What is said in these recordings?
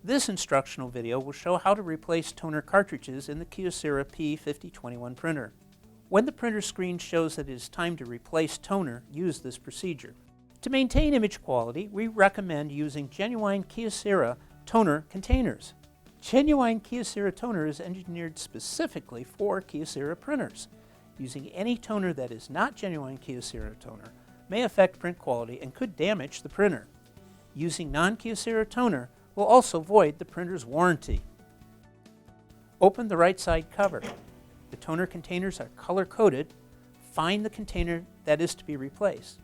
This instructional video will show how to replace toner cartridges in the Kyocera P5021 printer. When the printer screen shows that it is time to replace toner, use this procedure. To maintain image quality, we recommend using genuine Kyocera toner containers. Genuine Kyocera toner is engineered specifically for Kyocera printers. Using any toner that is not genuine Kyocera toner may affect print quality and could damage the printer. Using non-Kyocera toner will also void the printer's warranty. Open the right side cover. The toner containers are color-coded. Find the container that is to be replaced.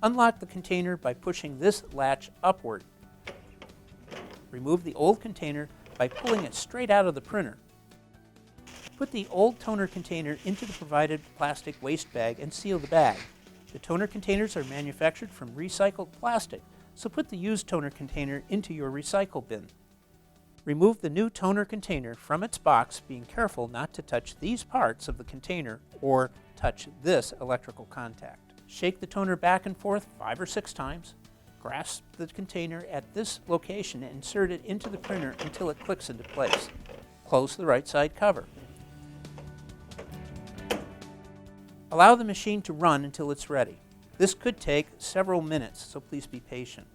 Unlock the container by pushing this latch upward. Remove the old container by pulling it straight out of the printer. Put the old toner container into the provided plastic waste bag and seal the bag. The toner containers are manufactured from recycled plastic, so put the used toner container into your recycle bin. Remove the new toner container from its box, being careful not to touch these parts of the container or touch this electrical contact. Shake the toner back and forth 5 or 6 times. Grasp the container at this location and insert it into the printer until it clicks into place. Close the right side cover. Allow the machine to run until it's ready. This could take several minutes, so please be patient.